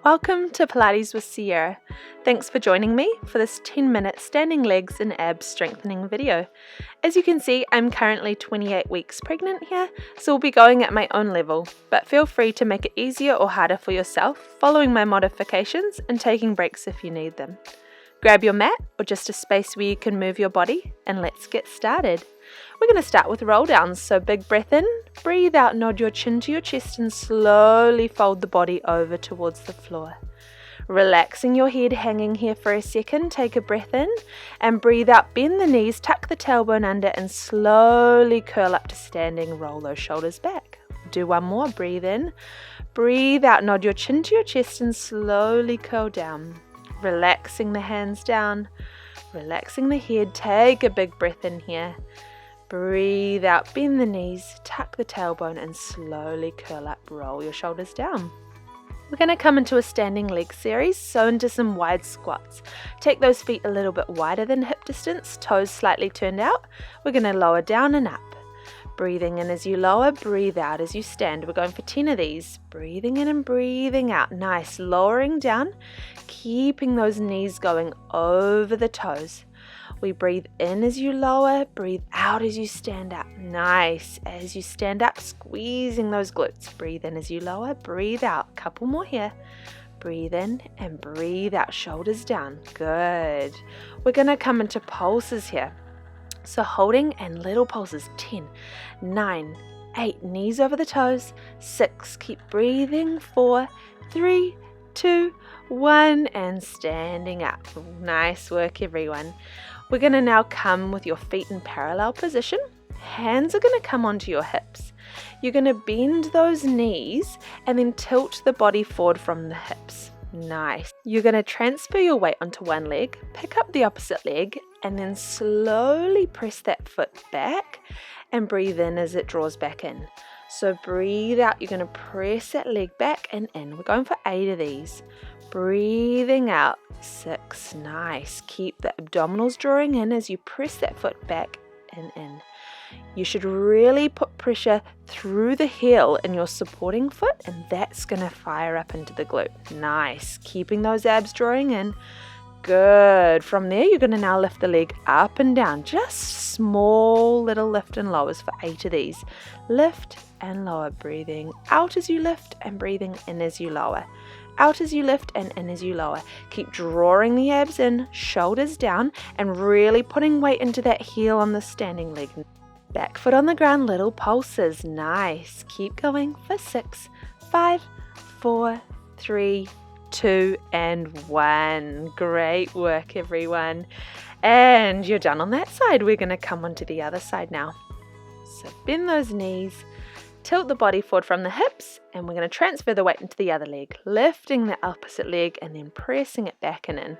Welcome to Pilates with Sierra. Thanks for joining me for this 10-minute standing legs and abs strengthening video. As you can see, I'm currently 28 weeks pregnant here, so we'll be going at my own level, but feel free to make it easier or harder for yourself, following my modifications and taking breaks if you need them. Grab your mat or just a space where you can move your body, and let's get started. We're going to start with roll downs, so big breath in, breathe out, nod your chin to your chest and slowly fold the body over towards the floor. Relaxing your head, hanging here for a second, take a breath in and breathe out, bend the knees, tuck the tailbone under and slowly curl up to standing, roll those shoulders back. Do one more, breathe in, breathe out, nod your chin to your chest and slowly curl down. Relaxing the hands down, relaxing the head, take a big breath in here. Breathe out, bend the knees, tuck the tailbone and slowly curl up, roll your shoulders down. We're going to come into a standing leg series, so into some wide squats. Take those feet a little bit wider than hip distance, toes slightly turned out. We're going to lower down and up. Breathing in as you lower, breathe out as you stand. We're going for 10 of these. Breathing in and breathing out. Nice. Lowering down, keeping those knees going over the toes. We breathe in as you lower, breathe out as you stand up. Nice. As you stand up, squeezing those glutes. Breathe in as you lower, breathe out. Couple more here. Breathe in and breathe out. Shoulders down. Good. We're going to come into pulses here. So holding and little pulses. 10, 9, 8. Knees over the toes. 6. Keep breathing. 4, 3, 2, 1. And standing up. Nice work, everyone. We're going to now come with your feet in parallel position. Hands are going to come onto your hips. You're going to bend those knees and then tilt the body forward from the hips. Nice. You're going to transfer your weight onto one leg, pick up the opposite leg, and then slowly press that foot back and breathe in as it draws back in. So breathe out. You're going to press that leg back and in. We're going for 8 of these. Breathing out. 6. Nice. Keep the abdominals drawing in as you press that foot back and in. You should really put pressure through the heel in your supporting foot, and that's going to fire up into the glute. Nice. Keeping those abs drawing in. Good. From there, you're going to now lift the leg up and down. Just small little lift and lowers for 8 of these. Lift and lower. Breathing out as you lift and breathing in as you lower. Out as you lift and in as you lower. Keep drawing the abs in, shoulders down, and really putting weight into that heel on the standing leg. Back foot on the ground, little pulses. Nice. Keep going for 6, 5, 4, 3, 2, and 1. Great work, everyone. And you're done on that side. We're going to come onto the other side now. So bend those knees. Tilt the body forward from the hips, and we're going to transfer the weight into the other leg, lifting the opposite leg and then pressing it back and in.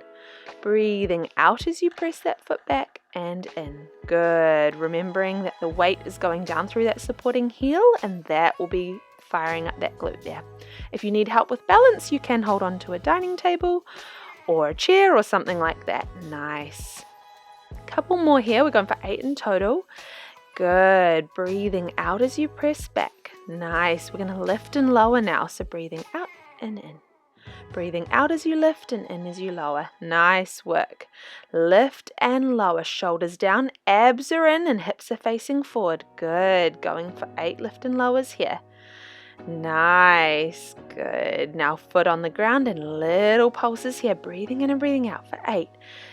Breathing out as you press that foot back and in. Good. Remembering that the weight is going down through that supporting heel, and that will be firing up that glute there. If you need help with balance, you can hold on to a dining table or a chair or something like that. Nice. Couple more here. We're going for 8 in total. Good. Breathing out as you press back. Nice. We're going to lift and lower now. So breathing out and in. Breathing out as you lift and in as you lower. Nice work. Lift and lower. Shoulders down. Abs are in and hips are facing forward. Good. Going for 8 lift and lowers here. Nice. Good. Now foot on the ground and little pulses here. Breathing in and breathing out for 8,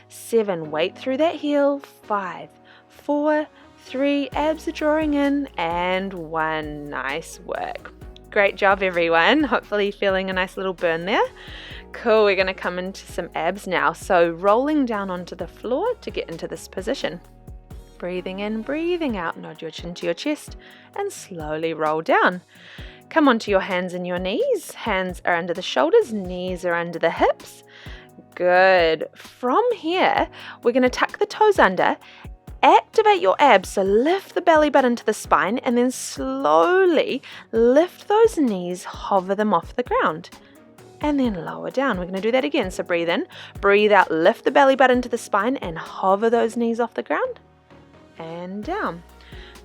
7. Weight through that heel. 5, 4, 3, abs are drawing in, and 1. Nice work. Great job, everyone. Hopefully feeling a nice little burn there. Cool. We're going to come into some abs now. So rolling down onto the floor to get into this position. Breathing in, breathing out. Nod your chin to your chest and slowly roll down. Come onto your hands and your knees. Hands are under the shoulders, knees are under the hips. Good. From here, we're going to tuck the toes under. Activate your abs, so lift the belly button to the spine and then slowly lift those knees, hover them off the ground and then lower down. We're going to do that again. So breathe in, breathe out, lift the belly button to the spine and hover those knees off the ground and down.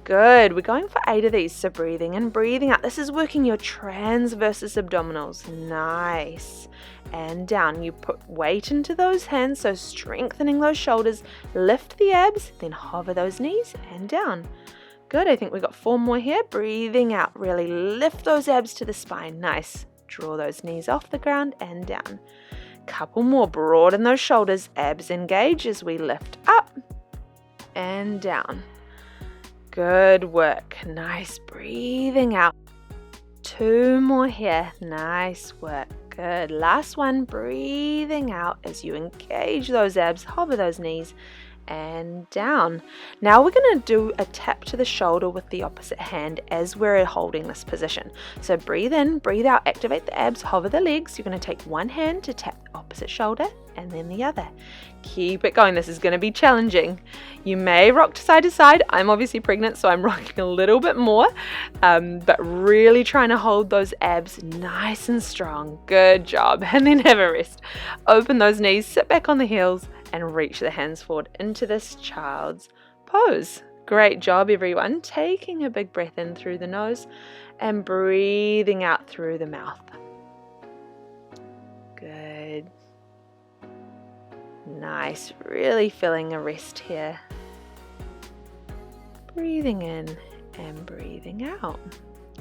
Good. We're going for 8 of these. So breathing in, breathing out. This is working your transversus abdominals. Nice. And down. You put weight into those hands, so strengthening those shoulders. Lift the abs, then hover those knees and down. Good. I think we got 4 more here. Breathing out. Really lift those abs to the spine. Nice. Draw those knees off the ground and down. Couple more. Broaden those shoulders. Abs engage as we lift up and down. Good work. Nice. Breathing out. 2 more here. Nice work. Good. Last one. Breathing out as you engage those abs, hover those knees and down. Now we're going to do a tap to the shoulder with the opposite hand as we're holding this position. So breathe in, breathe out, activate the abs, hover the legs. You're going to take one hand to tap the opposite shoulder and then the other. Keep it going. This is going to be challenging. You may rock to side. I'm obviously pregnant, so I'm rocking a little bit more, but really trying to hold those abs nice and strong. Good job. And then have a rest. Open those knees, sit back on the heels, and reach the hands forward into this child's pose. Great job, everyone. Taking a big breath in through the nose and breathing out through the mouth. Good. Nice. Really feeling a rest here. Breathing in and breathing out.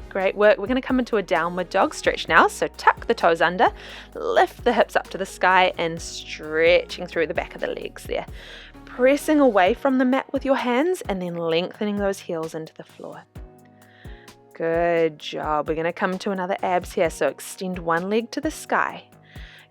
Great work. We're going to come into a downward dog stretch now. So tuck the toes under, lift the hips up to the sky and stretching through the back of the legs there. Pressing away from the mat with your hands and then lengthening those heels into the floor. Good job. We're going to come to another abs here. So extend one leg to the sky.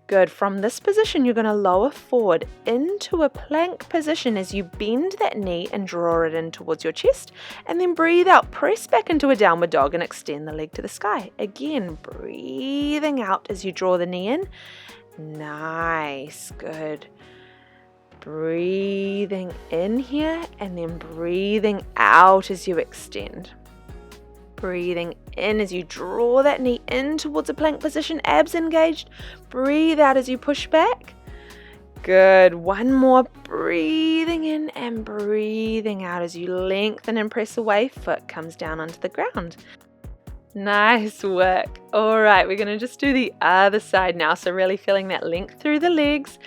Good. From this position, you're going to lower forward into a plank position as you bend that knee and draw it in towards your chest. And then breathe out. Press back into a downward dog and extend the leg to the sky. Again, breathing out as you draw the knee in. Nice. Good. Breathing in here and then breathing out as you extend. Breathing in as you draw that knee in towards a plank position, abs engaged. Breathe out as you push back. Good. One more. Breathing in and breathing out as you lengthen and press away. Foot comes down onto the ground. Nice work. All right, we're going to just do the other side now. So really feeling that length through the legs.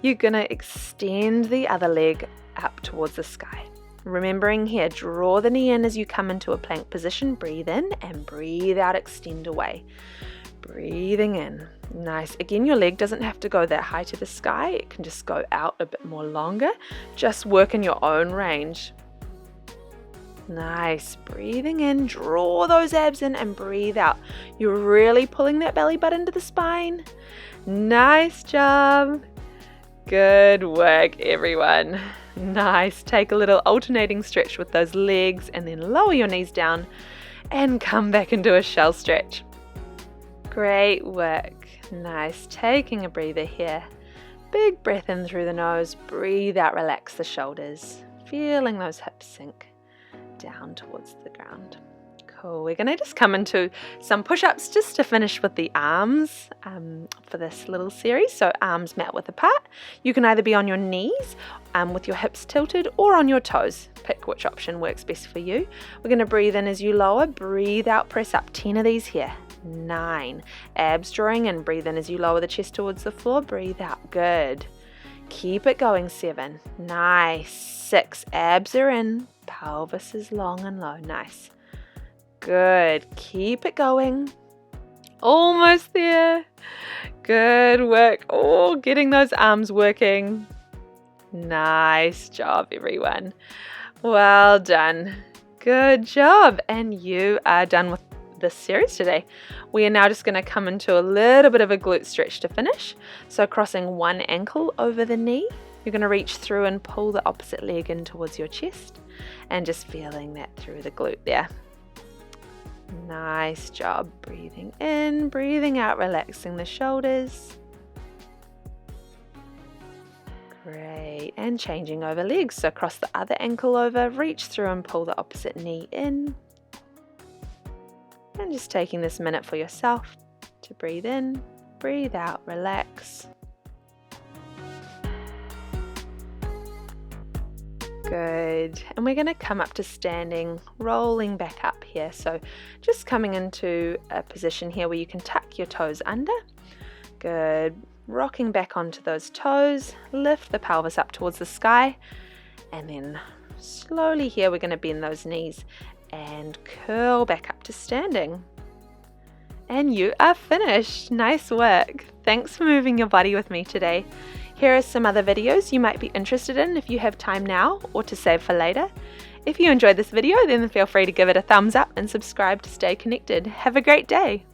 You're going to extend the other leg up towards the sky. Remembering here, draw the knee in as you come into a plank position. Breathe in and breathe out, extend away. Breathing in. Nice. Again, your leg doesn't have to go that high to the sky. It can just go out a bit more longer. Just work in your own range. Nice. Breathing in, draw those abs in and breathe out. You're really pulling that belly button to the spine. Nice job. Good work, everyone. Nice. Take a little alternating stretch with those legs and then lower your knees down and come back into a shell stretch. Great work. Nice. Taking a breather here. Big breath in through the nose. Breathe out. Relax the shoulders. Feeling those hips sink down towards the ground. Cool. We're going to just come into some push-ups just to finish with the arms for this little series. So arms mat width apart. You can either be on your knees with your hips tilted or on your toes. Pick which option works best for you. We're going to breathe in as you lower. Breathe out. Press up. 10 of these here. 9. Abs drawing in. Breathe in as you lower the chest towards the floor. Breathe out. Good. Keep it going. 7. Nice. 6. Abs are in. Pelvis is long and low. Nice. Good. Keep it going. Almost there. Good work. Oh, getting those arms working. Nice job, everyone. Well done. Good job. And you are done with this series today. We are now just going to come into a little bit of a glute stretch to finish. So crossing one ankle over the knee. You're going to reach through and pull the opposite leg in towards your chest and just feeling that through the glute there. Nice job. Breathing in, breathing out, relaxing the shoulders. Great. And changing over legs. So cross the other ankle over, reach through and pull the opposite knee in. And just taking this minute for yourself to breathe in, breathe out, relax. Good. And we're going to come up to standing, rolling back up here. So just coming into a position here where you can tuck your toes under. Good. Rocking back onto those toes, lift the pelvis up towards the sky, and then slowly here we're going to bend those knees and curl back up to standing. And you are finished. Nice work. Thanks for moving your body with me today. Here are some other videos you might be interested in if you have time now or to save for later. If you enjoyed this video, then feel free to give it a thumbs up and subscribe to stay connected. Have a great day.